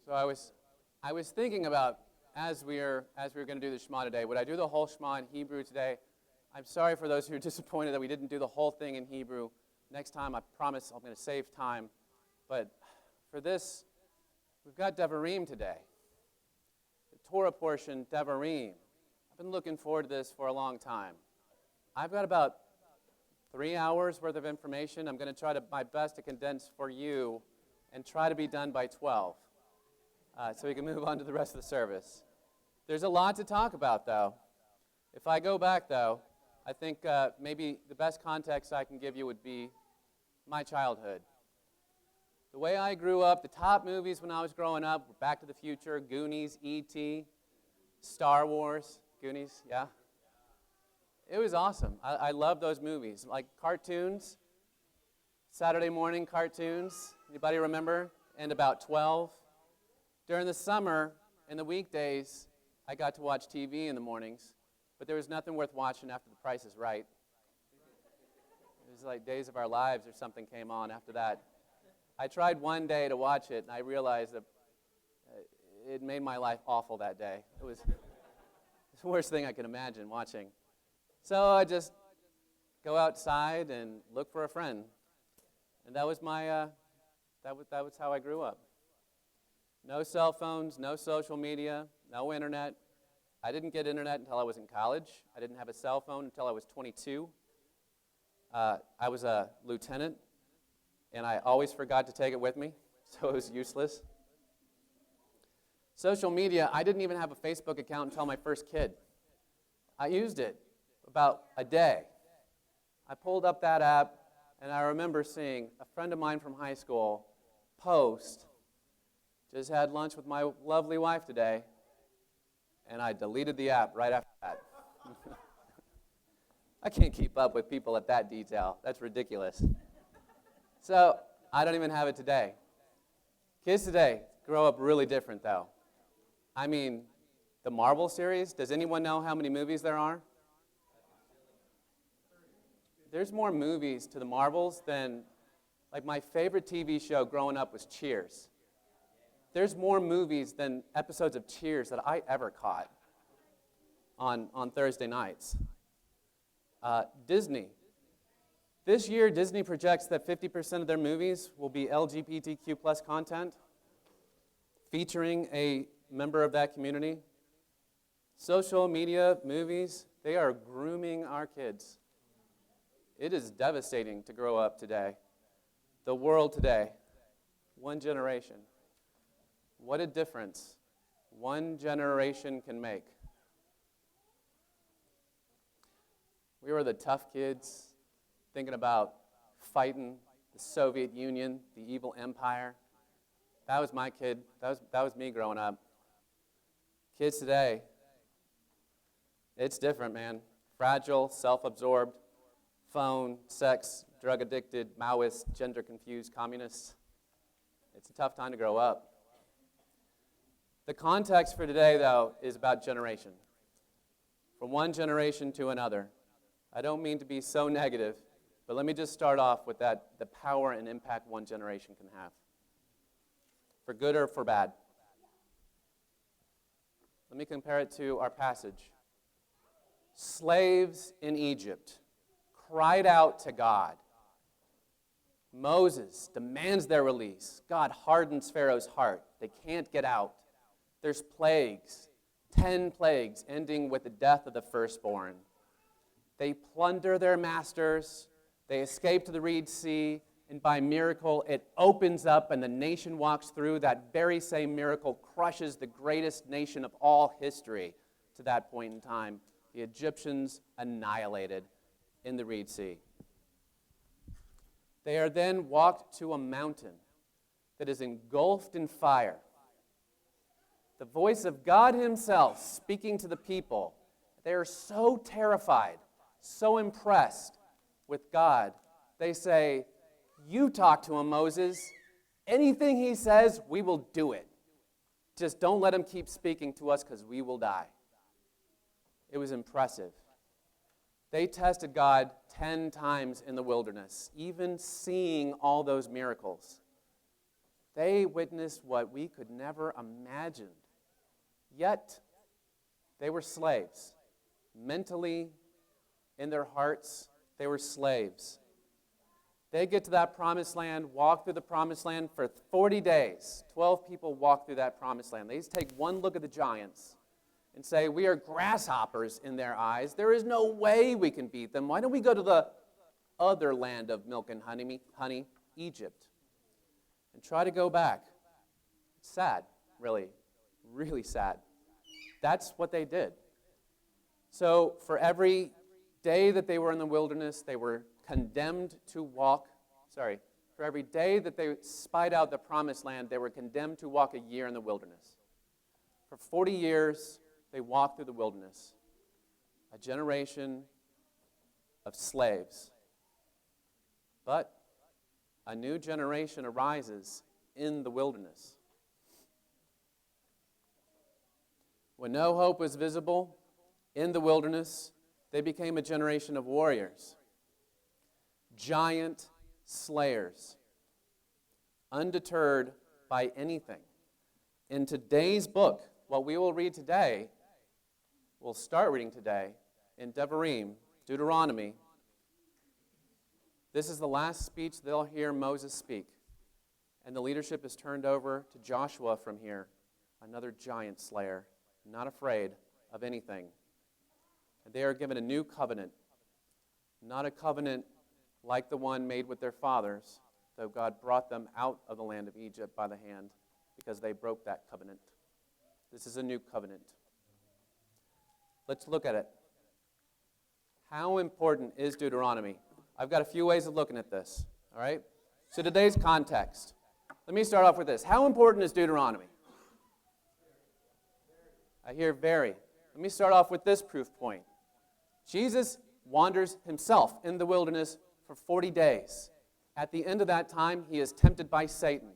So I was thinking about as we were going to do the Shema today, would I do the whole Shema in Hebrew today? I'm sorry for those who are disappointed that we didn't do the whole thing in Hebrew. Next time, I promise I'm going to save time. But for this, we've got Devarim today. The Torah portion, Devarim. I've been looking forward to this for a long time. I've got about 3 hours worth of information. I'm going to try my best to condense for you and try to be done by 12 so we can move on to the rest of the service. There's a lot to talk about, though. If I go back, though, I think maybe the best context I can give you would be my childhood. The way I grew up, the top movies when I was growing up were Back to the Future, Goonies, E.T., Star Wars. Goonies, yeah? It was awesome. I love those movies. Like cartoons, Saturday morning cartoons. Anybody remember? And about 12. During the summer and the weekdays, I got to watch TV in the mornings, but there was nothing worth watching after The Price is Right. It was like Days of Our Lives or something came on after that. I tried one day to watch it, and I realized that it made my life awful that day. It was the worst thing I could imagine watching. So I just go outside and look for a friend. And that was that was how I grew up. No cell phones, no social media, no internet. I didn't get internet until I was in college. I didn't have a cell phone until I was 22. I was a lieutenant, and I always forgot to take it with me, so it was useless. Social media, I didn't even have a Facebook account until my first kid. I used it about a day. I pulled up that app, and I remember seeing a friend of mine from high school post, just had lunch with my lovely wife today, and I deleted the app right after that. I can't keep up with people at that detail. That's ridiculous. So I don't even have it today. Kids today grow up really different, though. I mean, the Marvel series, does anyone know how many movies there are? There's more movies to the Marvels than, like my favorite TV show growing up was Cheers. There's more movies than episodes of Cheers that I ever caught on Thursday nights. Disney. This year, Disney projects that 50% of their movies will be LGBTQ plus content, featuring a member of that community. Social media, movies, they are grooming our kids. It is devastating to grow up today. The world today, one generation. What a difference one generation can make. We were the tough kids thinking about fighting the Soviet Union, the evil empire. That was my kid. That was me growing up. Kids today, it's different, man. Fragile, self-absorbed, phone, sex, drug-addicted, Maoist, gender-confused communists. It's a tough time to grow up. The context for today, though, is about generation. From one generation to another. I don't mean to be so negative, but let me just start off with the power and impact one generation can have. For good or for bad. Let me compare it to our passage. Slaves in Egypt cried out to God. Moses demands their release. God hardens Pharaoh's heart. They can't get out. There's plagues, 10 plagues, ending with the death of the firstborn. They plunder their masters. They escape to the Red Sea, and by miracle, it opens up, and the nation walks through. That very same miracle crushes the greatest nation of all history to that point in time. The Egyptians annihilated in the Red Sea. They are then walked to a mountain that is engulfed in fire. The voice of God himself speaking to the people. They are so terrified, so impressed with God. They say, "You talk to him, Moses. Anything he says, we will do it. Just don't let him keep speaking to us because we will die." It was impressive. They tested God 10 times in the wilderness, even seeing all those miracles. They witnessed what we could never imagine. Yet, they were slaves. Mentally, in their hearts, they were slaves. They get to that promised land, walk through the promised land for 40 days. 12 people walk through that promised land. They just take one look at the giants and say, we are grasshoppers in their eyes. There is no way we can beat them. Why don't we go to the other land of milk and honey, Egypt, and try to go back? It's sad, really, really sad. That's what they did. So for every day that they were in the wilderness, they were condemned to walk. For every day that they spied out the promised land, they were condemned to walk a year in the wilderness. For 40 years, they walked through the wilderness. A generation of slaves. But a new generation arises in the wilderness. When no hope was visible in the wilderness, they became a generation of warriors, giant slayers, undeterred by anything. In today's book, what we will read today, we'll start reading today in Devarim, Deuteronomy. This is the last speech they'll hear Moses speak. And the leadership is turned over to Joshua from here, another giant slayer, not afraid of anything. And they are given a new covenant, not a covenant like the one made with their fathers, though God brought them out of the land of Egypt by the hand because they broke that covenant. This is a new covenant. Let's look at it. How important is Deuteronomy? I've got a few ways of looking at this, all right? So today's context. Let me start off with this. How important is Deuteronomy? I hear very. Let me start off with this proof point. Jesus wanders himself in the wilderness for 40 days. At the end of that time, he is tempted by Satan.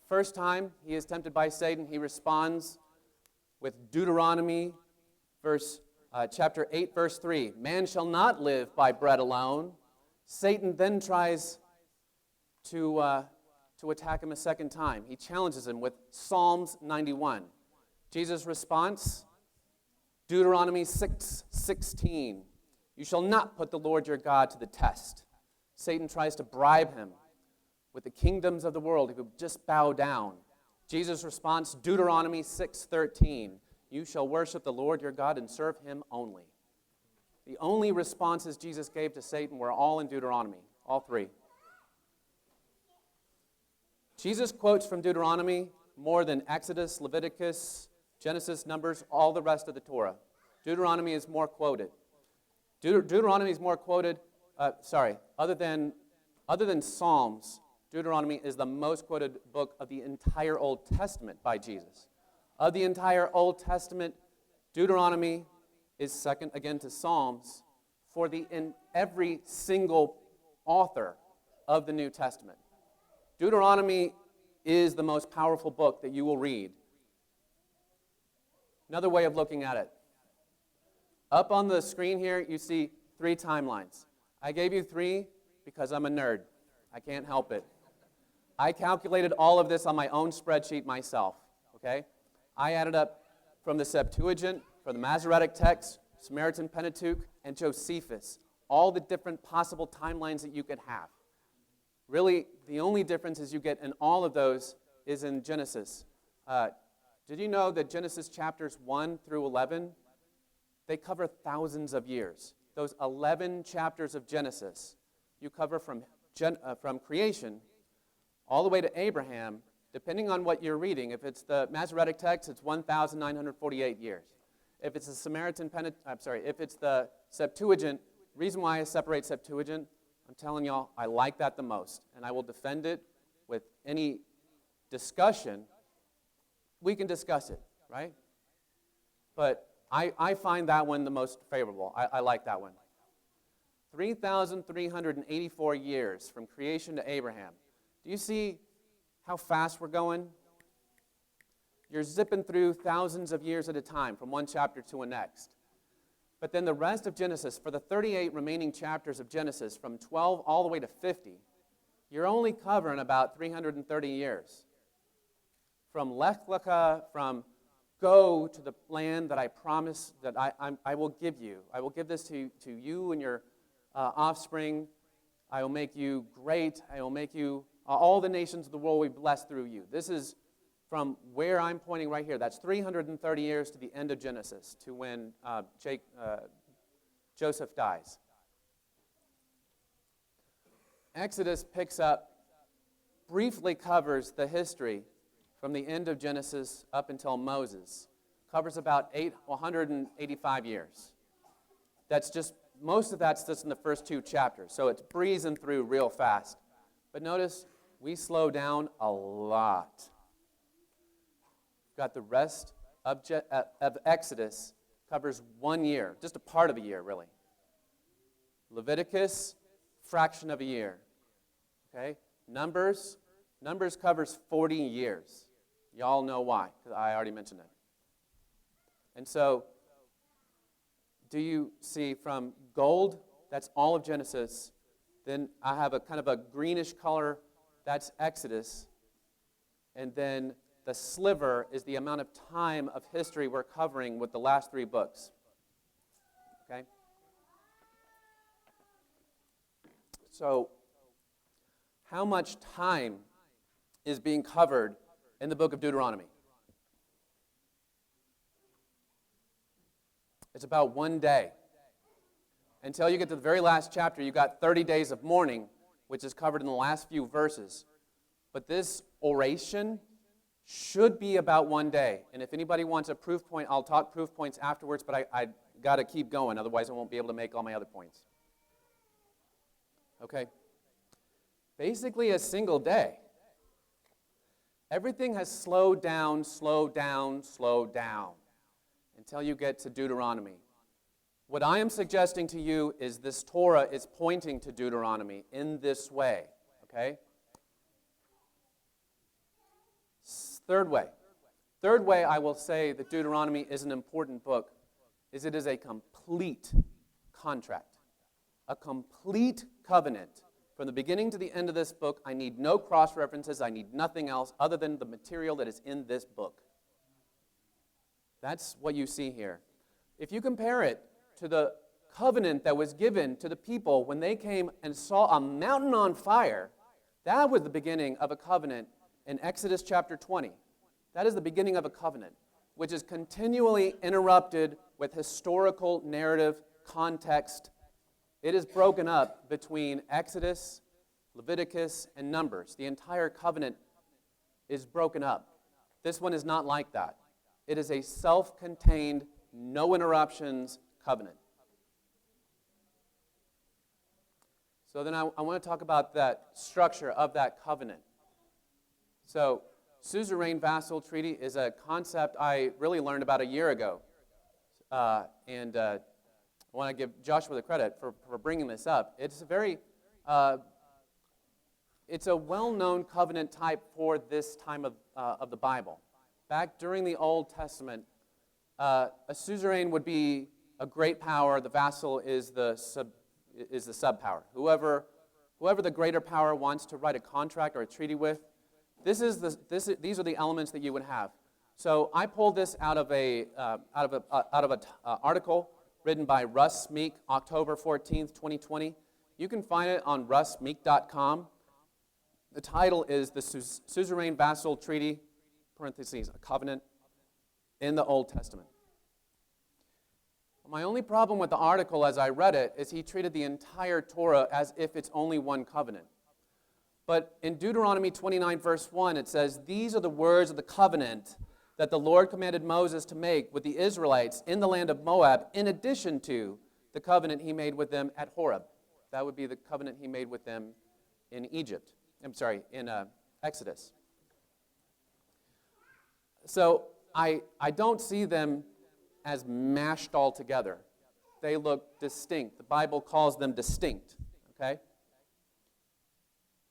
First time he is tempted by Satan, he responds with Deuteronomy, chapter 8, verse 3. Man shall not live by bread alone. Satan then tries to attack him a second time. He challenges him with Psalms 91. Jesus' response, Deuteronomy 6:16. You shall not put the Lord your God to the test. Satan tries to bribe him with the kingdoms of the world. He would just bow down. Jesus' response, Deuteronomy 6:13. You shall worship the Lord your God and serve him only. The only responses Jesus gave to Satan were all in Deuteronomy, all three. Jesus quotes from Deuteronomy more than Exodus, Leviticus, Genesis, Numbers, all the rest of the Torah. Deuteronomy is more quoted. Deuteronomy is more quoted, other than Psalms, Deuteronomy is the most quoted book of the entire Old Testament by Jesus. Of the entire Old Testament, Deuteronomy is second again to Psalms in every single author of the New Testament. Deuteronomy is the most powerful book that you will read. Another way of looking at it. Up on the screen here, you see 3 timelines. I gave you 3 because I'm a nerd. I can't help it. I calculated all of this on my own spreadsheet myself, okay? I added up from the Septuagint, from the Masoretic text, Samaritan Pentateuch, and Josephus, all the different possible timelines that you could have. Really, the only differences you get in all of those is in Genesis. Did you know that Genesis chapters 1 through 11, they cover thousands of years? Those 11 chapters of Genesis, you cover from creation all the way to Abraham, depending on what you're reading. If it's the Masoretic text, it's 1,948 years. If it's if it's the Septuagint, reason why I separate Septuagint, I'm telling y'all, I like that the most, and I will defend it with any discussion. We can discuss it, right? But I find that one the most favorable. I like that one. 3,384 years from creation to Abraham. Do you see how fast we're going? You're zipping through thousands of years at a time from one chapter to the next. But then the rest of Genesis, for the 38 remaining chapters of Genesis, from 12 all the way to 50, you're only covering about 330 years. From Lech Lecha, from go to the land that I promise that I will give you. I will give this to you and your offspring. I will make you great. I will make you, all the nations of the world will be blessed through you. This is from where I'm pointing right here. That's 330 years to the end of Genesis, to when Joseph dies. Exodus picks up, briefly covers the history from the end of Genesis up until Moses. Covers about 185 years. Most of that's just in the first 2 chapters, so it's breezing through real fast. But notice, we slow down a lot. Got the rest of Exodus covers 1 year, just a part of a year, really. Leviticus, fraction of a year. Okay? Numbers covers 40 years. Y'all know why, because I already mentioned it. And so, do you see from gold, that's all of Genesis. Then I have a kind of a greenish color, that's Exodus. And then the sliver is the amount of time of history we're covering with the last 3 books. Okay? So, how much time is being covered in the book of Deuteronomy? It's about 1 day. Until you get to the very last chapter, you've got 30 days of mourning, which is covered in the last few verses. But this oration should be about 1 day. And if anybody wants a proof point, I'll talk proof points afterwards, but I got to keep going, otherwise I won't be able to make all my other points. Okay? Basically a single day. Everything has slowed down, until you get to Deuteronomy. What I am suggesting to you is this Torah is pointing to Deuteronomy in this way. Okay? Third way I will say that Deuteronomy is an important book is it is a complete contract. A complete covenant. From the beginning to the end of this book, I need no cross-references. I need nothing else other than the material that is in this book. That's what you see here. If you compare it to the covenant that was given to the people when they came and saw a mountain on fire, that was the beginning of a covenant in Exodus chapter 20. That is the beginning of a covenant, which is continually interrupted with historical narrative context. It is broken up between Exodus, Leviticus, and Numbers. The entire covenant is broken up. This one is not like that. It is a self-contained, no interruptions covenant. So then I want to talk about that structure of that covenant. So, suzerain vassal treaty is a concept I really learned about a year ago. And I want to give Joshua the credit for bringing this up. It's it's a well-known covenant type for this time of the Bible. Back during the Old Testament, a suzerain would be a great power. The vassal is the sub-power. Whoever the greater power wants to write a contract or a treaty with, these are the elements that you would have. So I pulled this out of an article written by Russ Meek, October 14th, 2020. You can find it on russmeek.com. The title is The Suzerain Vassal Treaty, parentheses, a covenant in the Old Testament. My only problem with the article as I read it is he treated the entire Torah as if it's only one covenant. But in Deuteronomy 29, verse 1, it says, "These are the words of the covenant that the Lord commanded Moses to make with the Israelites in the land of Moab, in addition to the covenant he made with them at Horeb." That would be the covenant he made with them in in Exodus. So I don't see them as mashed all together. They look distinct. The Bible calls them distinct, okay?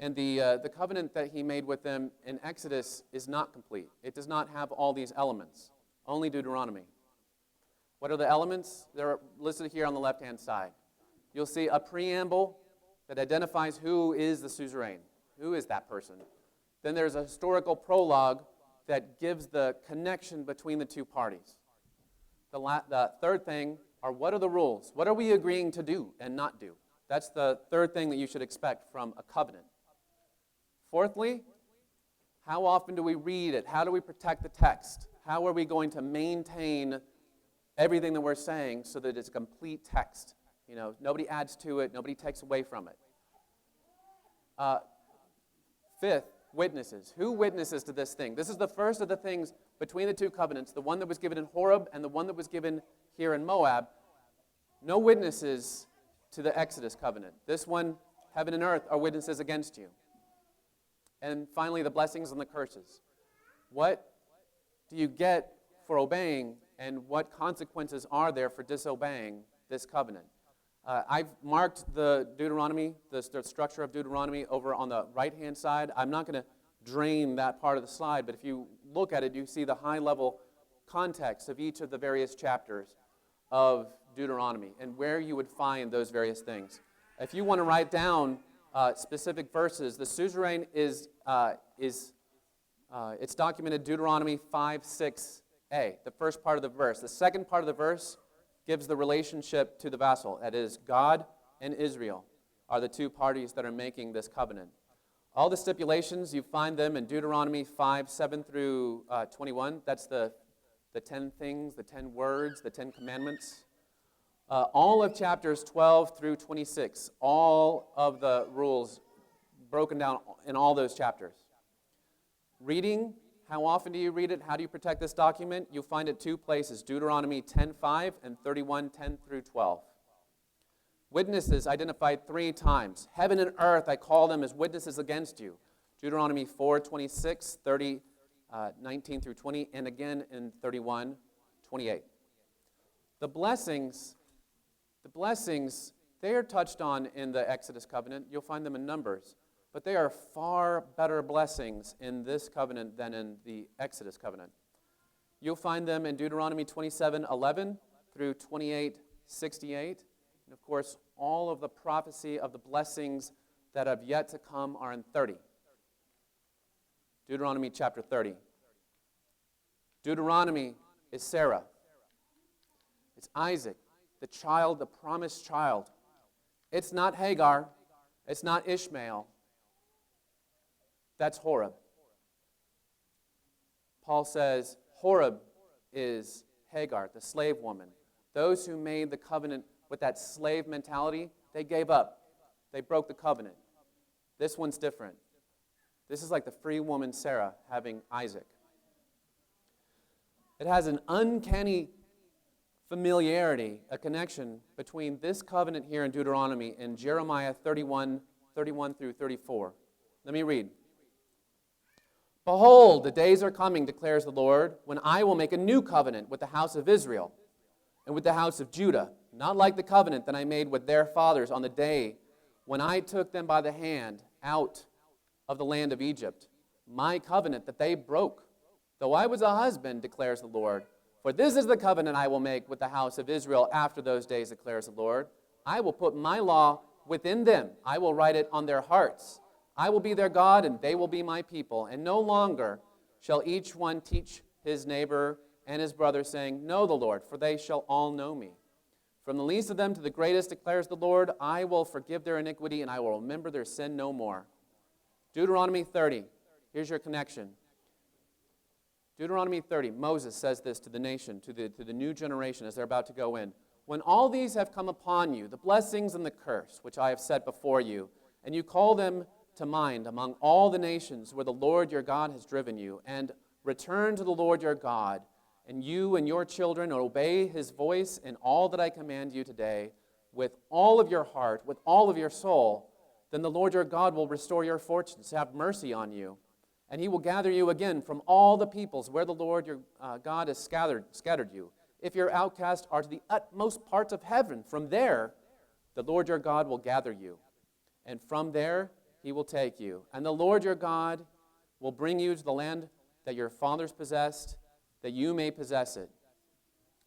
And the covenant that he made with them in Exodus is not complete. It does not have all these elements, only Deuteronomy. What are the elements? They're listed here on the left-hand side. You'll see a preamble that identifies who is the suzerain. Who is that person? Then there's a historical prologue that gives the connection between the two parties. The third thing are, what are the rules? What are we agreeing to do and not do? That's the third thing that you should expect from a covenant. Fourthly, how often do we read it? How do we protect the text? How are we going to maintain everything that we're saying so that it's a complete text? You know, nobody adds to it, nobody takes away from it. Fifth, witnesses. Who witnesses to this thing? This is the first of the things between the two covenants, the one that was given in Horeb and the one that was given here in Moab. No witnesses to the Exodus covenant. This one, heaven and earth, are witnesses against you. And finally, the blessings and the curses. What do you get for obeying, and what consequences are there for disobeying this covenant? I've marked the Deuteronomy, the structure of Deuteronomy over on the right-hand side. I'm not going to drain that part of the slide, but if you look at it, you see the high-level context of each of the various chapters of Deuteronomy and where you would find those various things. If you want to write down specific verses, the suzerain is it's documented Deuteronomy 5:6a, the first part of the verse. The second part of the verse gives the relationship to the vassal. That is, God and Israel are the two parties that are making this covenant. All the stipulations, you find them in Deuteronomy 5:7 through 21. That's the 10 things, the 10 words, the 10 commandments. All of chapters 12 through 26, all of the rules broken down in all those chapters. Reading, how often do you read it? How do you protect this document? You'll find it two places, Deuteronomy 10:5 and 31:10 through 12. Witnesses identified 3 times. Heaven and earth, I call them as witnesses against you. Deuteronomy 4:26, 19 through 20, and again in 31:28. The blessings, they are touched on in the Exodus covenant. You'll find them in Numbers. But they are far better blessings in this covenant than in the Exodus covenant. You'll find them in Deuteronomy 27:11 through 28:68. And of course, all of the prophecy of the blessings that have yet to come are in 30. Deuteronomy chapter 30. Deuteronomy is Sarah. It's Isaac, the child, the promised child. It's not Hagar. It's not Ishmael. That's Horeb. Paul says Horeb is Hagar, the slave woman. Those who made the covenant with that slave mentality, they gave up. They broke the covenant. This one's different. This is like the free woman Sarah having Isaac. It has an uncanny familiarity, a connection between this covenant here in Deuteronomy and Jeremiah 31 through 34. Let me read. Behold, the days are coming, declares the Lord, when I will make a new covenant with the house of Israel and with the house of Judah, not like the covenant that I made with their fathers on the day when I took them by the hand out of the land of Egypt, my covenant that they broke, though I was a husband, declares the Lord. For this is the covenant I will make with the house of Israel after those days, declares the Lord. I will put my law within them. I will write it on their hearts. I will be their God, and they will be my people. And no longer shall each one teach his neighbor and his brother, saying, Know the Lord, for they shall all know me. From the least of them to the greatest, declares the Lord, I will forgive their iniquity, and I will remember their sin no more. Deuteronomy 30. Here's your connection. Deuteronomy 30. Moses says this to the nation, to the new generation as they're about to go in. When all these have come upon you, the blessings and the curse, which I have set before you, and you call them to mind among all the nations where the Lord your God has driven you, and return to the Lord your God, and you and your children obey his voice in all that I command you today, with all of your heart, with all of your soul, then the Lord your God will restore your fortunes, have mercy on you, and he will gather you again from all the peoples where the Lord your God has scattered you. If your outcasts are to the utmost parts of heaven, from there the Lord your God will gather you, and from there he will take you. And the Lord your God will bring you to the land that your fathers possessed, that you may possess it.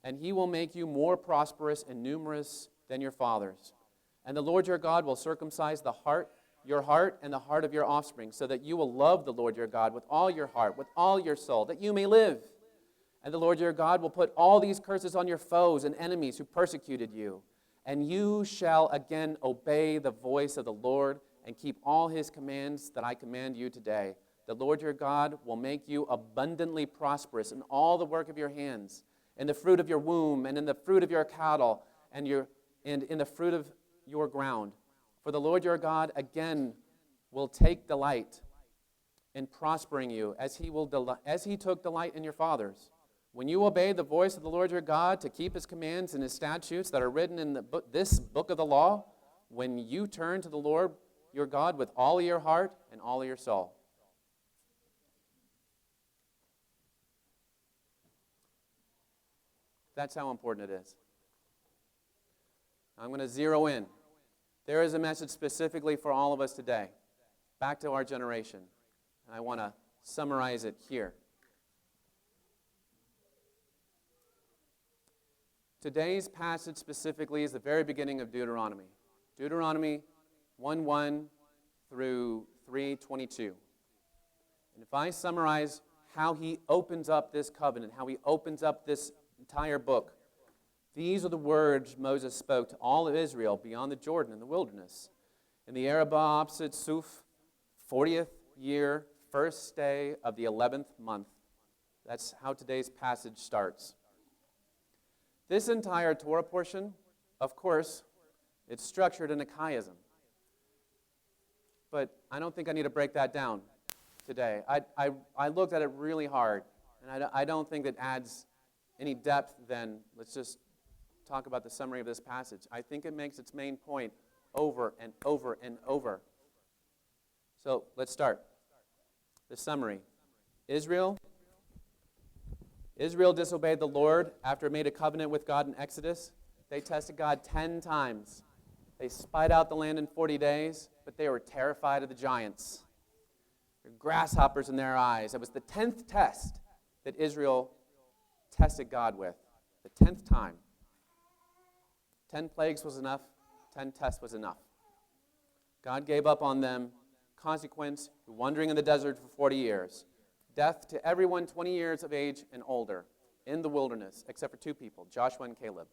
And he will make you more prosperous and numerous than your fathers. And the Lord your God will circumcise the heart your heart and the heart of your offspring, so that you will love the Lord your God with all your heart, with all your soul, that you may live. And the Lord your God will put all these curses on your foes and enemies who persecuted you. And you shall again obey the voice of the Lord and keep all his commands that I command you today. The Lord your God will make you abundantly prosperous in all the work of your hands, in the fruit of your womb, and in the fruit of your cattle, and in the fruit of your ground. For the Lord your God again will take delight in prospering you, as he took delight in your fathers. When you obey the voice of the Lord your God to keep his commands and his statutes that are written in this book of the law, when you turn to the Lord your God with all your heart and all your soul. That's how important it is. I'm going to zero in. There is a message specifically for all of us today, back to our generation. And I want to summarize it here. Today's passage specifically is the very beginning of Deuteronomy. Deuteronomy 1:1 through 3:22. And if I summarize how he opens up this covenant, how he opens up this entire book, these are the words Moses spoke to all of Israel beyond the Jordan in the wilderness. In the Arabah opposite Suf, 40th year, first day of the 11th month. That's how today's passage starts. This entire Torah portion, of course, it's structured in a chiasm. But I don't think I need to break that down today. I looked at it really hard, and I don't think it adds any depth then. Let's just talk about the summary of this passage. I think it makes its main point over and over and over. So let's start. The summary. Israel disobeyed the Lord after it made a covenant with God in Exodus. They tested God 10 times. They spied out the land in 40 days, but they were terrified of the giants. There were grasshoppers in their eyes. It was the 10th test that Israel tested God with. The 10th time. 10 plagues was enough. 10 tests was enough. God gave up on them. Consequence, wandering in the desert for 40 years. Death to everyone 20 years of age and older in the wilderness, except for two people, Joshua and Caleb.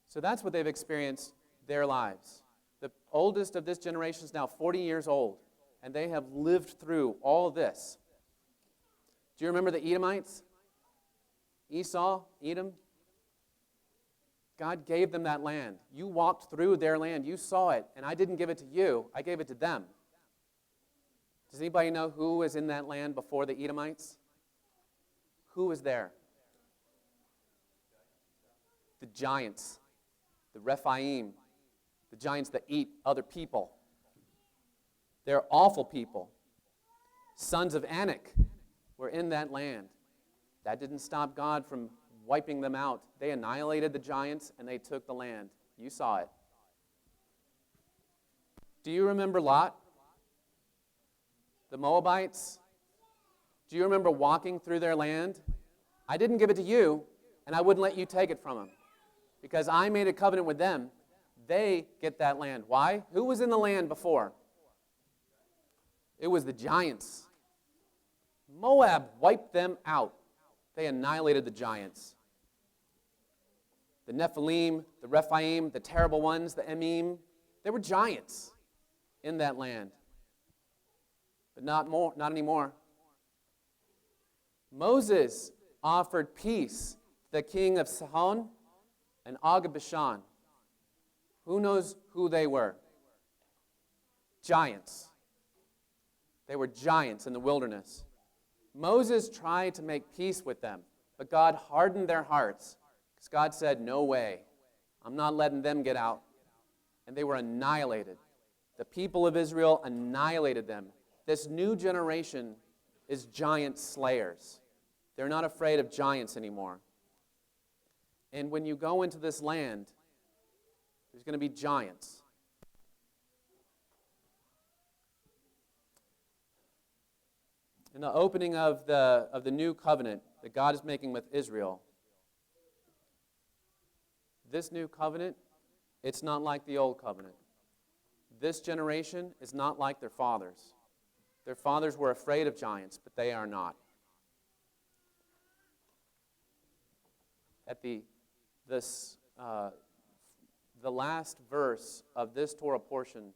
So that's what they've experienced their lives. The oldest of this generation is now 40 years old, and they have lived through all this. Do you remember the Edomites? Esau, Edom? God gave them that land. You walked through their land. You saw it, and I didn't give it to you. I gave it to them. Does anybody know who was in that land before the Edomites? Who was there? The giants, the Rephaim, the giants that eat other people. They're awful people. Sons of Anak were in that land. That didn't stop God from wiping them out. They annihilated the giants and they took the land. You saw it. Do you remember Lot? The Moabites? Do you remember walking through their land? I didn't give it to you, and I wouldn't let you take it from them, because I made a covenant with them. They get that land. Why? Who was in the land before? It was the giants. Moab wiped them out. They annihilated the giants. The Nephilim, the Rephaim, the terrible ones, the Emim, they were giants in that land. But not anymore. Moses offered peace to the king of Sihon and Og of Bashan. Who knows who they were? Giants. They were giants in the wilderness. Moses tried to make peace with them, but God hardened their hearts, because God said, no way. I'm not letting them get out. And they were annihilated. The people of Israel annihilated them. This new generation is giant slayers. They're not afraid of giants anymore. And when you go into this land, there's going to be giants. In the opening of the new covenant that God is making with Israel, this new covenant, it's not like the old covenant. this generation is not like their fathers. Their fathers were afraid of giants, but they are not. At the last verse of this Torah portion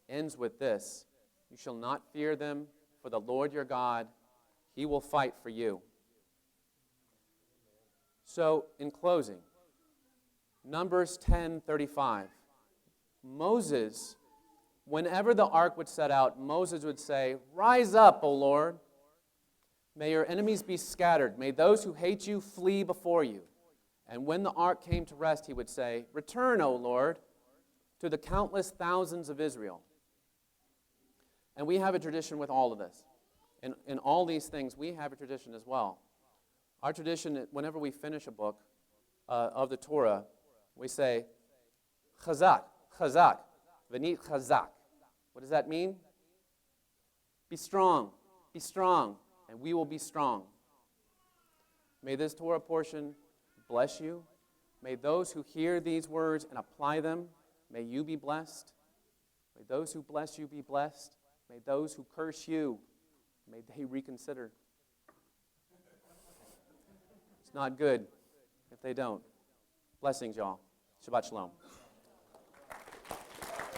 ends with this: "You shall not fear them, for the Lord your God, He will fight for you." So, in closing, Numbers 10:35. Moses, whenever the ark would set out, Moses would say, "Rise up, O Lord. May your enemies be scattered. May those who hate you flee before you." And when the ark came to rest, he would say, "Return, O Lord, to the countless thousands of Israel." And we have a tradition with all of this. In all these things, we have a tradition as well. Our tradition, whenever we finish a book of the Torah, we say, "Chazak, chazak, v'nit chazak." What does that mean? Be strong, and we will be strong. May this Torah portion bless you. May those who hear these words and apply them, may you be blessed. May those who bless you be blessed. May those who curse you, may they reconsider. It's not good if they don't. Blessings, y'all. Shabbat shalom.